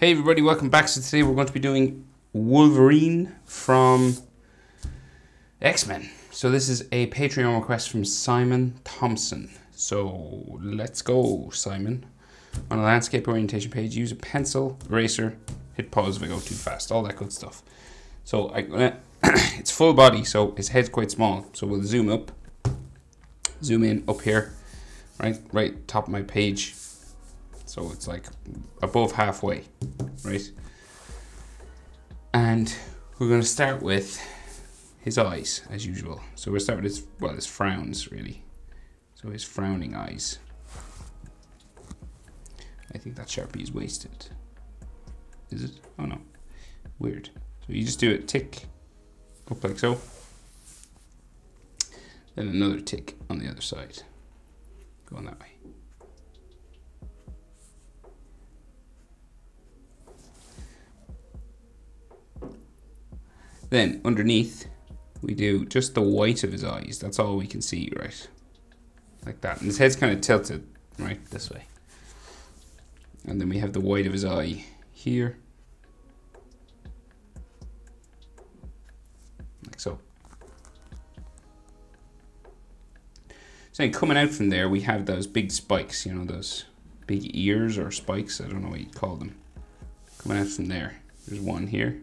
Hey everybody, welcome back. So today we're going to be doing Wolverine from X-Men. So this is a Patreon request from Simon Thompson. So let's go, Simon. On a landscape orientation page, use a pencil, eraser, hit pause if I go too fast, all that good stuff. So it's full body, so his head's quite small. So we'll zoom up, zoom in up here, right top of my page. So it's like above halfway, right? And we're going to start with his eyes, as usual. So we'll start with his frowns, really. So his frowning eyes. I think that Sharpie is wasted. Is it? Oh no. Weird. So you just do it, tick, up like so. Then another tick on the other side. Going that way. Then underneath, we do just the white of his eyes. That's all we can see, right? Like that. And his head's kind of tilted, right, this way. And then we have the white of his eye here. Like so. So then coming out from there, we have those big spikes, you know, those big ears or spikes. I don't know what you'd call them. Coming out from there. There's one here.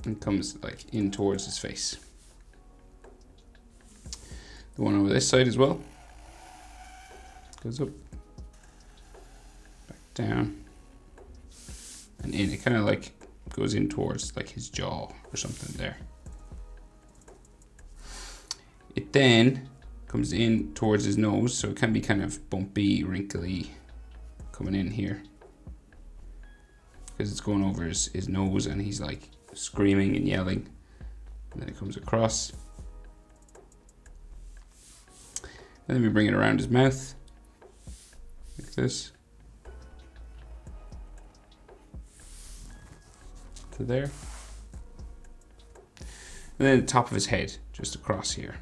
And comes like in towards his face. The one over this side as well. Goes up, back down, and in. It kind of like goes in towards like his jaw or something there. It then comes in towards his nose, so it can be kind of bumpy, wrinkly, coming in here. Because it's going over his nose and he's like screaming and yelling, and then it comes across, and then we bring it around his mouth like this to there, and then the top of his head just across here,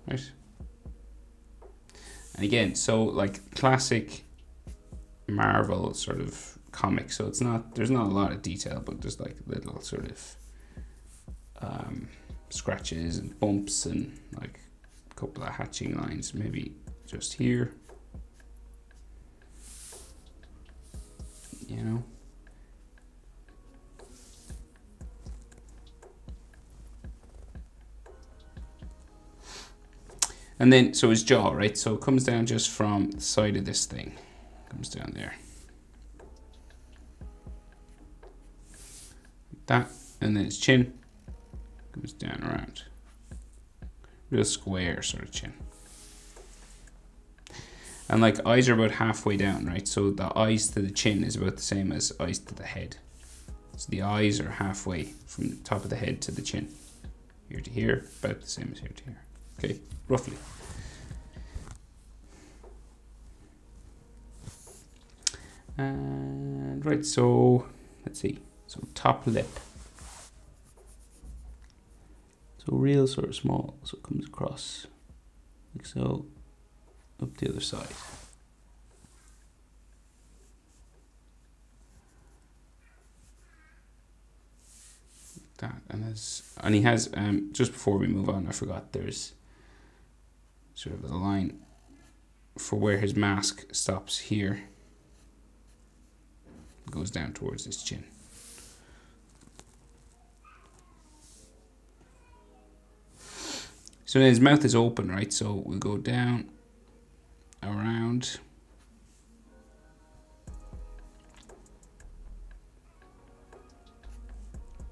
right? And again, so like classic Marvel sort of comic, so it's not, there's not a lot of detail, but there's like little sort of scratches and bumps and like a couple of hatching lines, maybe just here, you know. And then so his jaw, right, so it comes down just from the side of this thing, comes down there. That, and then his chin goes down around. Real square sort of chin. And like eyes are about halfway down, right? So the eyes to the chin is about the same as eyes to the head. So the eyes are halfway from the top of the head to the chin. Here to here, about the same as here to here. Okay, roughly. And right, so let's see. So top lip. So real sort of small, so it comes across like so, up the other side. Like that, and he has just before we move on, I forgot there's sort of a line for where his mask stops here. Goes down towards his chin. So then his mouth is open, right? So we'll go down, around,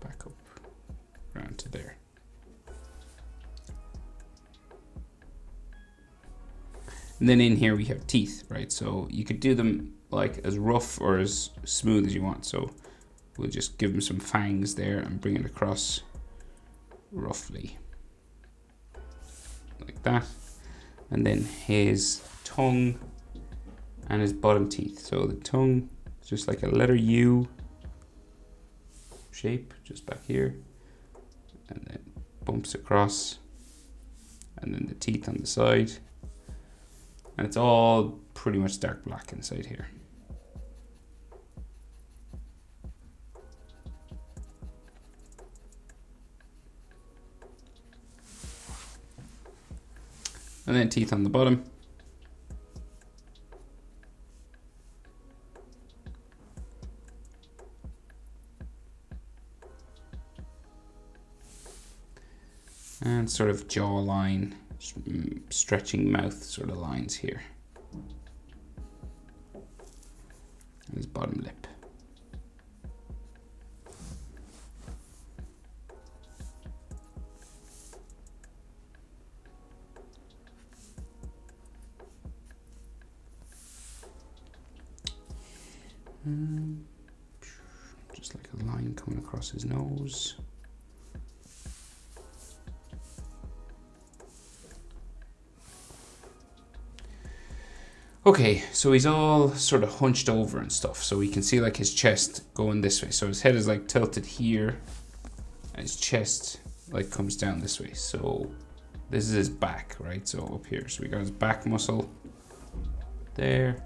back up, around to there. And then in here we have teeth, right? So you could do them like as rough or as smooth as you want. So we'll just give him some fangs there and bring it across roughly. Like that. And then his tongue and his bottom teeth. So the tongue is just like a letter U shape, just back here. And then bumps across and then the teeth on the side. And it's all pretty much dark black inside here. And then teeth on the bottom. And sort of jawline, stretching mouth sort of lines here. And his bottom lip. Just like a line coming across his nose. Okay, so he's all sort of hunched over and stuff, so we can see like his chest going this way. So his head is like tilted here, and his chest like comes down this way. So this is his back, right? So up here, so we got his back muscle there,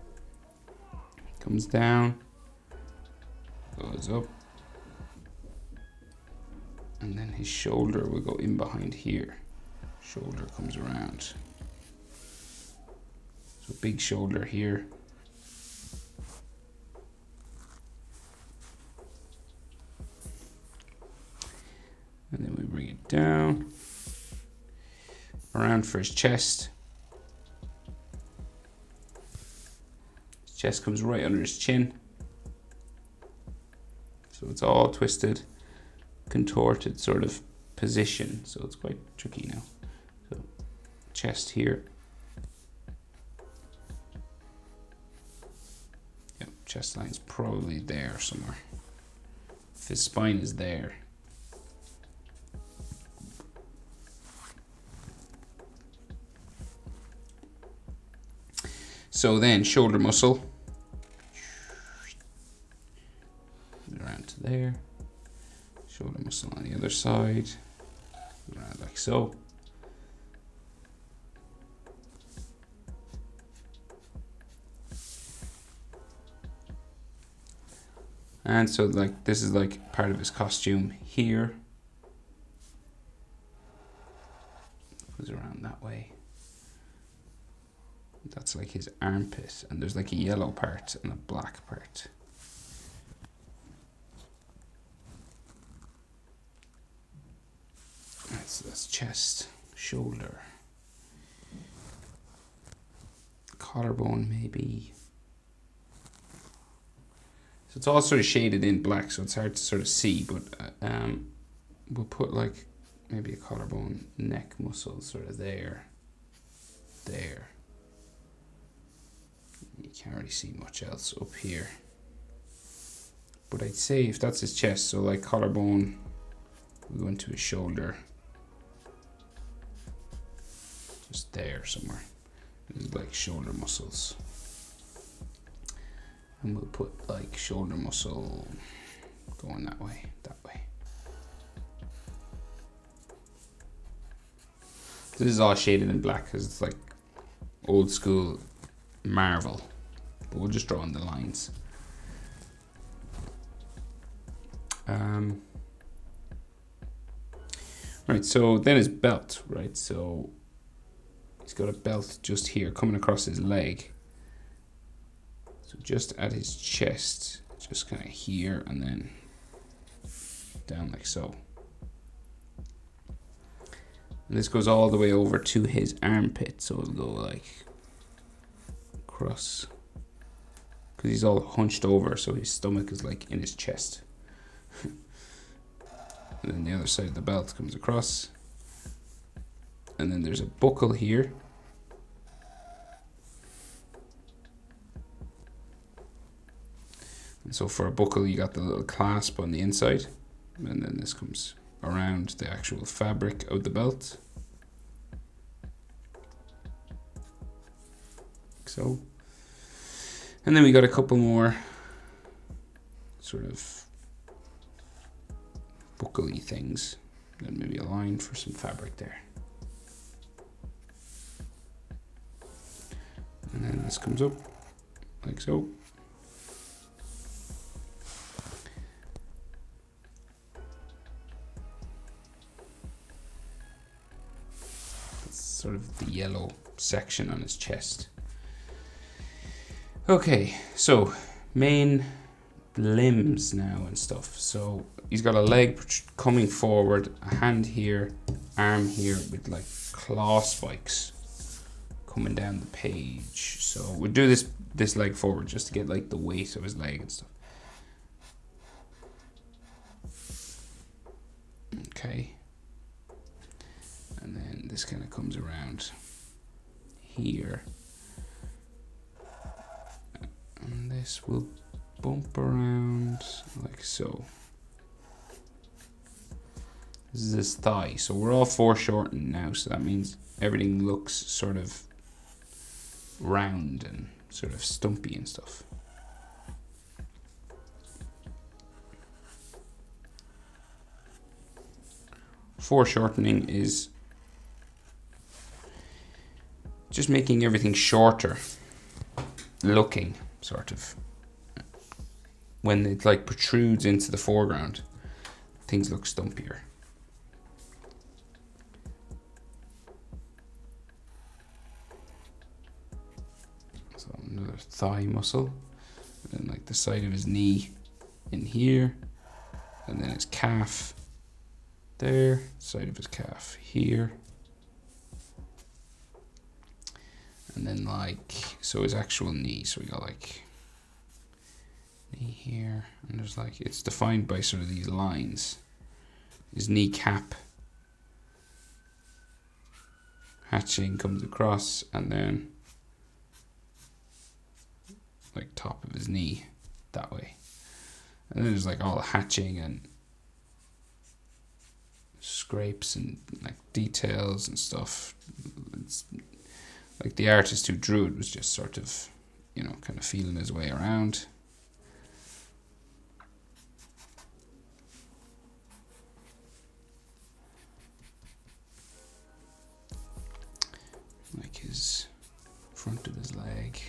comes down, goes up, and then his shoulder will go in behind here. Shoulder comes around. So big shoulder here. And then we bring it down, around for his chest. His chest comes right under his chin. So it's all twisted, contorted sort of position. So it's quite tricky now. So chest here. Yep, chest line's probably there somewhere. If his spine is there. So then shoulder muscle. Around to there. Shoulder muscle on the other side. Around like so. And so like this is like part of his costume here. Goes around that way. That's like his armpit, and there's like a yellow part and a black part. Right, so that's chest, shoulder, collarbone maybe. So it's all sort of shaded in black, so it's hard to sort of see, but we'll put like maybe a collarbone, neck muscle sort of there. You can't really see much else up here. But I'd say if that's his chest, so like collarbone, we go into his shoulder. Just there somewhere. This is like shoulder muscles. And we'll put like shoulder muscle going that way, This is all shaded in black because it's like old school Marvel, but we'll just draw in the lines. Right, so then his belt, right? So he's got a belt just here coming across his leg. So just at his chest, just kind of here and then down like so. And this goes all the way over to his armpit, so it'll go like across, because he's all hunched over, so his stomach is like in his chest. And then the other side of the belt comes across, and then there's a buckle here. And so for a buckle, you got the little clasp on the inside, and then this comes around the actual fabric of the belt. Like so. And then we got a couple more sort of buckle-y things. Then maybe a line for some fabric there. then this comes up like so. That's sort of the yellow section on his chest. Okay, so main limbs now and stuff. So he's got a leg coming forward, a hand here, arm here with like claw spikes coming down the page. So we'll do this leg forward just to get like the weight of his leg and stuff. Okay. And then this kind of comes around here. And this will bump around like so. This is his thigh. So we're all foreshortened now, so that means everything looks sort of round and sort of stumpy and stuff. Foreshortening is just making everything shorter looking, sort of. When it like protrudes into the foreground, things look stumpier. So another thigh muscle, and then like the side of his knee in here, and then his calf there, side of his calf here, and then like, so his actual knee, so we got like knee here, and there's like, it's defined by sort of these lines. His kneecap hatching comes across, and then like top of his knee that way, and then there's like all the hatching and scrapes and like details and stuff. It's like the artist who drew it was just sort of, you know, kind of feeling his way around. Like his front of his leg.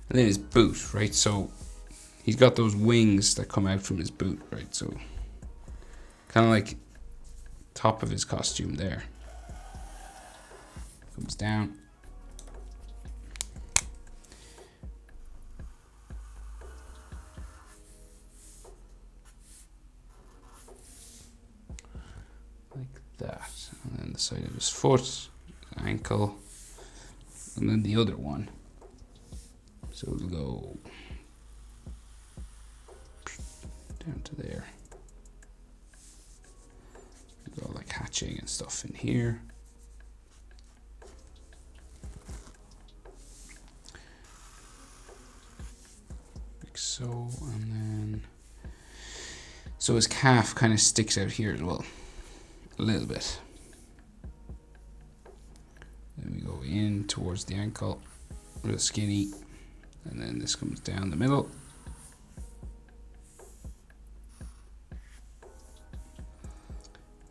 And then his boot, right? So he's got those wings that come out from his boot, right? So kind of like top of his costume there. Comes down. Like that. And then the side of his foot, ankle, and then the other one. So it'll go down to there. We've got like hatching and stuff in here. Like so, and then so his calf kind of sticks out here as well, a little bit. Then we go in towards the ankle, real skinny. And then this comes down the middle.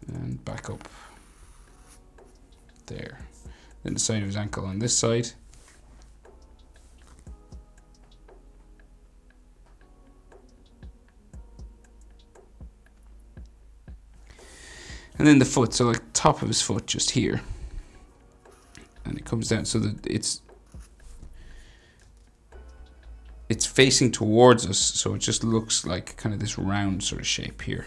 And back up there. Then the side of his ankle on this side. And then the foot, so like top of his foot just here. And it comes down so that it's facing towards us, so it just looks like kind of this round sort of shape here.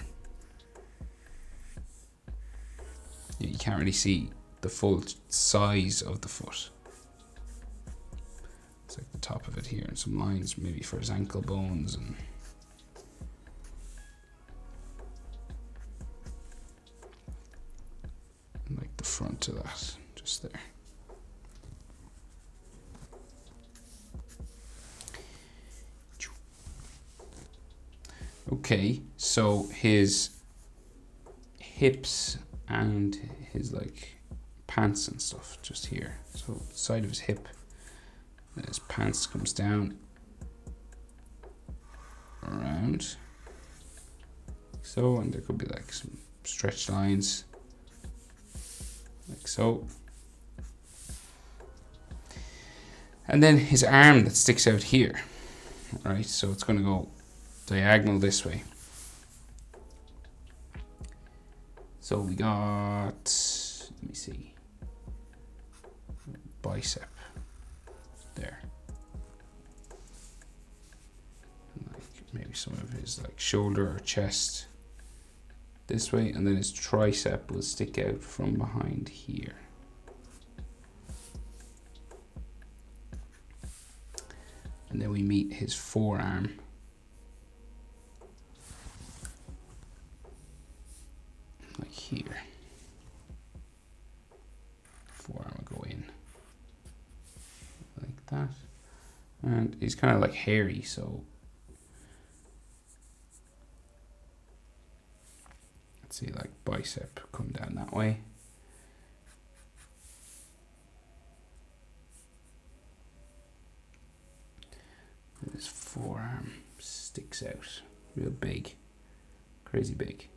You can't really see the full size of the foot. It's like the top of it here, and some lines maybe for his ankle bones, and like the front of that, just there. Okay, so his hips and his like pants and stuff just here. So side of his hip, then his pants comes down around, so, and there could be like some stretched lines, like so. And then his arm that sticks out here, right? So it's going to go diagonal this way. So we got, let me see, bicep there. And like maybe some of his like shoulder or chest this way, and then his tricep will stick out from behind here. And then we meet his forearm. Like here. Forearm will go in. Like that. And he's kind of like hairy, so let's see, like bicep come down that way. His forearm sticks out real big, crazy big.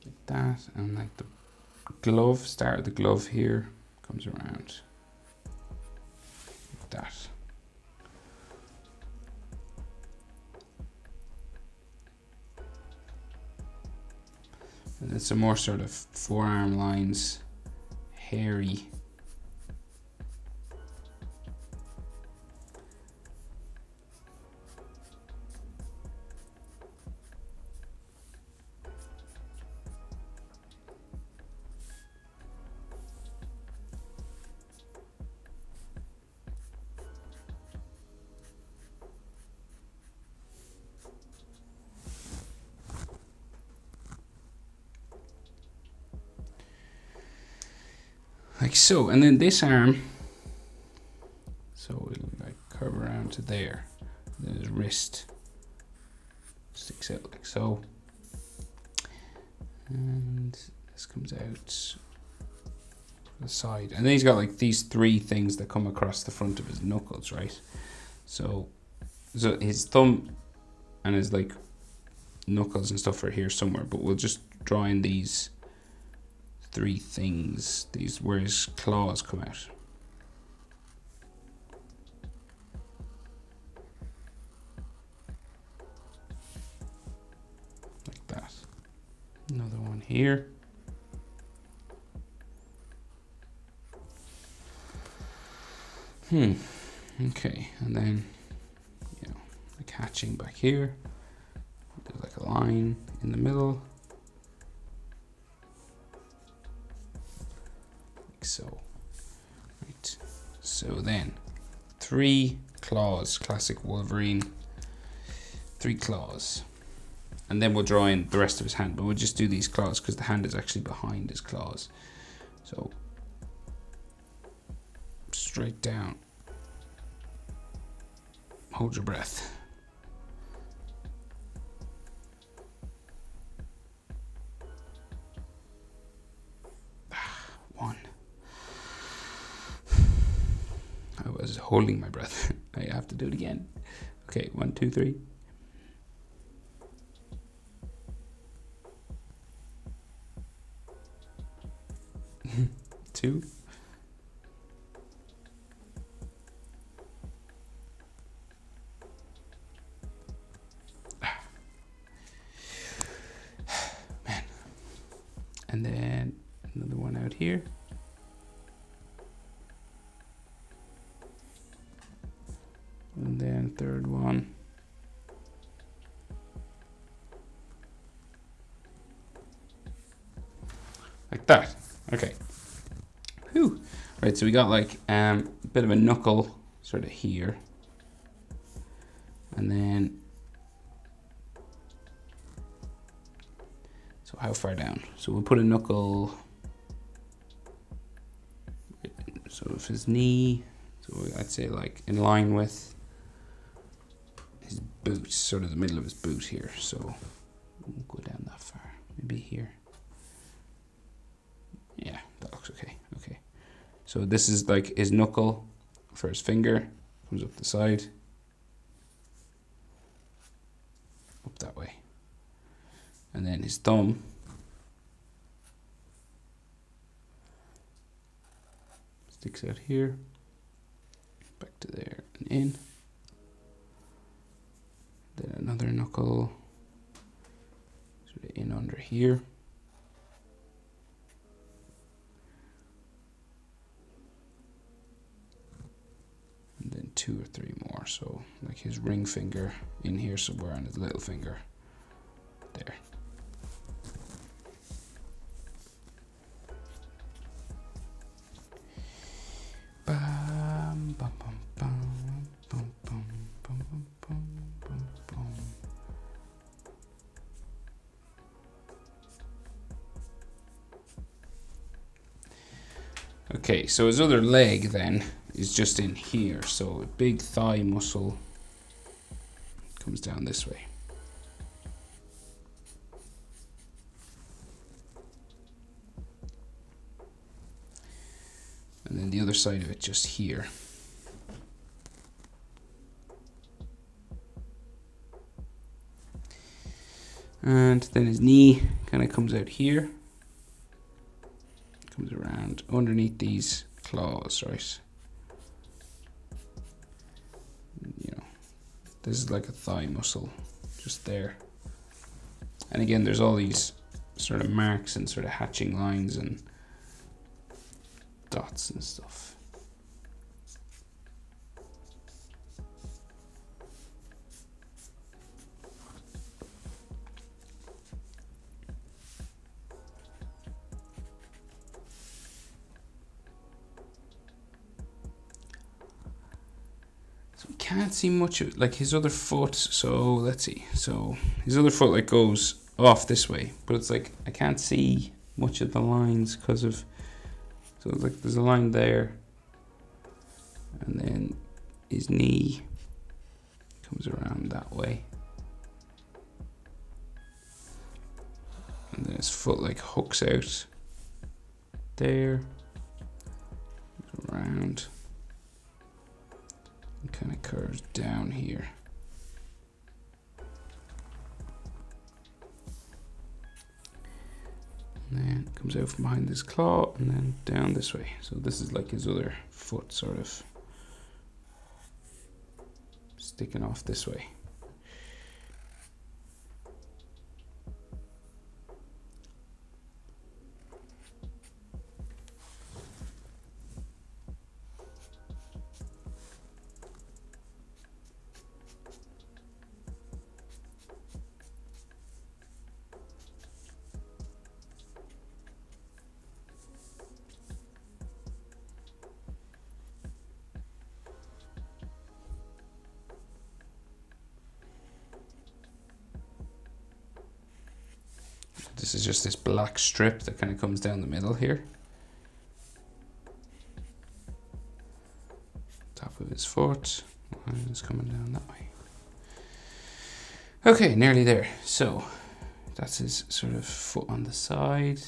Like that, and like the glove, start of the glove here, comes around like that. And then some more sort of forearm lines, hairy. Like so, and then this arm, so it'll like curve around to there. And then his wrist sticks out like so. And this comes out the side. And then he's got like these three things that come across the front of his knuckles, right? So his thumb and his like knuckles and stuff are here somewhere, but we'll just draw in these three things, these where his claws come out. Like that. Another one here. Okay, and then, you know, like hatching back here. There's like a line in the middle. So, right. So then, 3 claws, classic Wolverine. 3 claws, and then we'll draw in the rest of his hand. But we'll just do these claws because the hand is actually behind his claws. So, straight down. Hold your breath. One. I was holding my breath. I have to do it again. Okay, 1, 2, 3. Two. Man. And then another one out here. And then third one. Like that. Okay. Whew. Right, so we got like a bit of a knuckle sort of here. And then, so how far down? So we'll put a knuckle sort of his knee. So I'd say like in line with his boot, sort of the middle of his boot here. So we'll go down that far, maybe here. Yeah, that looks okay. Okay. So this is like his knuckle first finger comes up the side, up that way. And then his thumb sticks out here, back to there and in. Then another knuckle sort of in under here. And then 2 or 3 more, so like his ring finger in here somewhere and his little finger there. Bum, bum, bum, bum, bum, bum, bum, bum, bum, bum. Okay, so his other leg then is just in here, so a big thigh muscle comes down this way. And then the other side of it just here. And then his knee kind of comes out here. Comes around underneath these claws, right? You know, this is like a thigh muscle just there. And again, there's all these sort of marks and sort of hatching lines and dots and stuff. So we can't see much of it, like his other foot. So let's see. So his other foot like goes off this way, but it's like I can't see much of the lines because of. So it's like there's a line there, and then his knee comes around that way, and then his foot like hooks out there, around, and kind of curves down here. And then it comes out from behind this claw and then down this way. So this is like his other foot sort of sticking off this way. This is just this black strip that kind of comes down the middle here. Top of his foot, and it's coming down that way. Okay, nearly there. So that's his sort of foot on the side,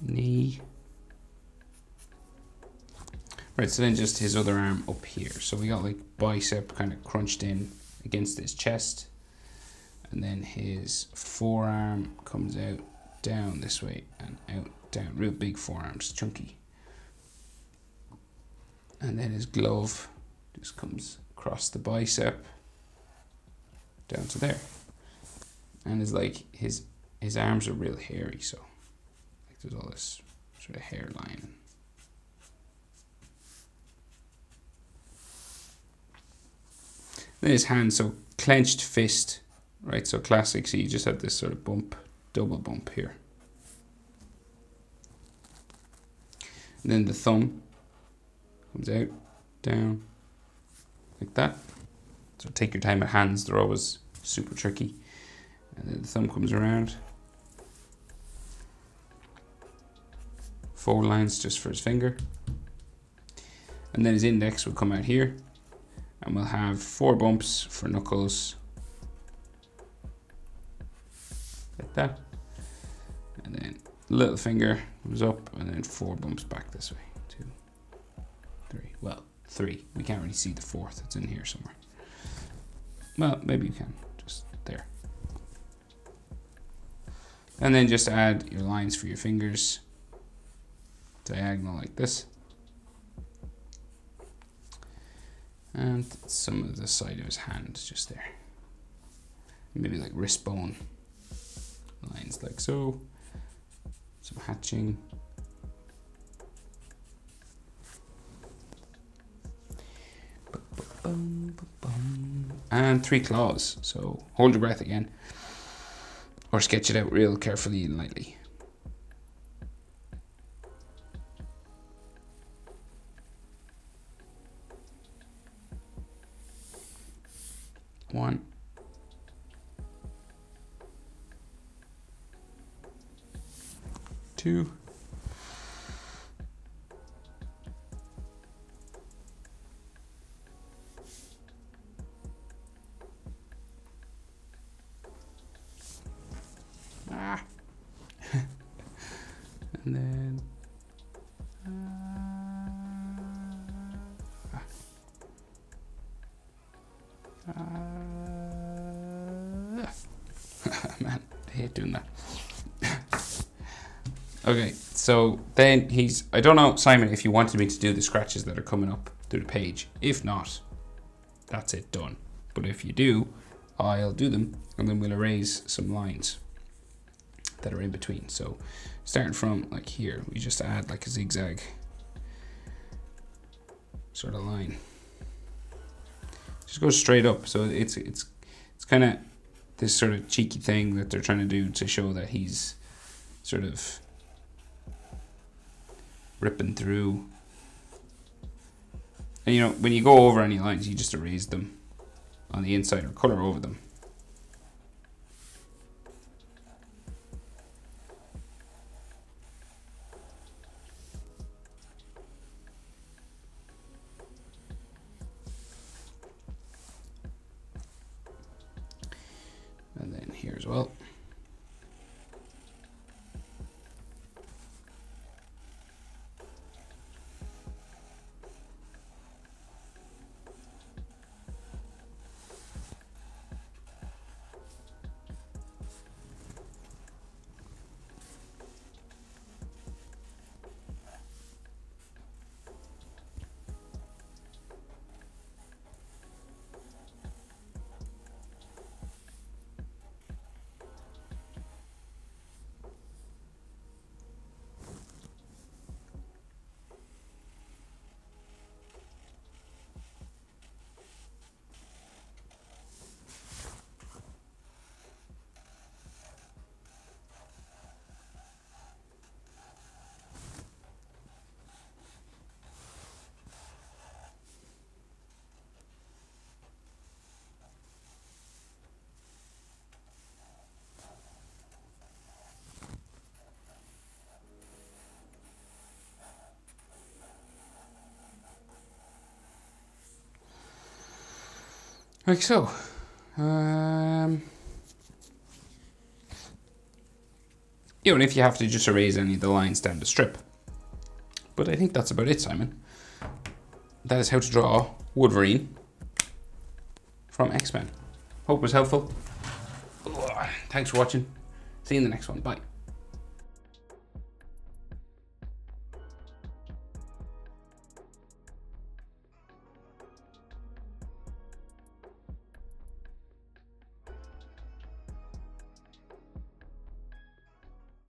knee. Right, so then just his other arm up here. So we got like bicep kind of crunched in against his chest. And then his forearm comes out, down this way, and out, down. Real big forearms, chunky. And then his glove just comes across the bicep, down to there. And it's like his arms are real hairy, so like there's all this sort of hairline. Then his hand, so clenched fist. Right, so classic, so you just have this sort of bump, double bump here. And then the thumb comes out, down, like that. So take your time with hands, they're always super tricky. And then the thumb comes around. 4 lines just for his finger. And then his index will come out here. And we'll have 4 bumps for knuckles. Like that, and then little finger comes up, and then 4 bumps back this way. 2, 3. Well, 3. We can't really see the 4th. It's in here somewhere. Well, maybe you can. Just there. And then just add your lines for your fingers. Diagonal like this. And some of the side of his hand just there. Maybe like wrist bone lines like so. Some hatching. And 3 claws. So hold your breath again. Or sketch it out real carefully and lightly. One. 2. 'Ah. And then man, I hate doing that. Okay, so then he's, I don't know, Simon, if you wanted me to do the scratches that are coming up through the page. If not, that's it, done. But if you do, I'll do them, and then we'll erase some lines that are in between. So starting from like here, we just add like a zigzag sort of line. Just go straight up. So it's kind of this sort of cheeky thing that they're trying to do to show that he's sort of ripping through. And you know, when you go over any lines, you just erase them on the inside or color over them. And then here as well. Like so. You know, and if you have to, just erase any of the lines down the strip. But I think that's about it, Simon. That is how to draw Wolverine from X-Men. Hope it was helpful. Thanks for watching. See you in the next one. Bye.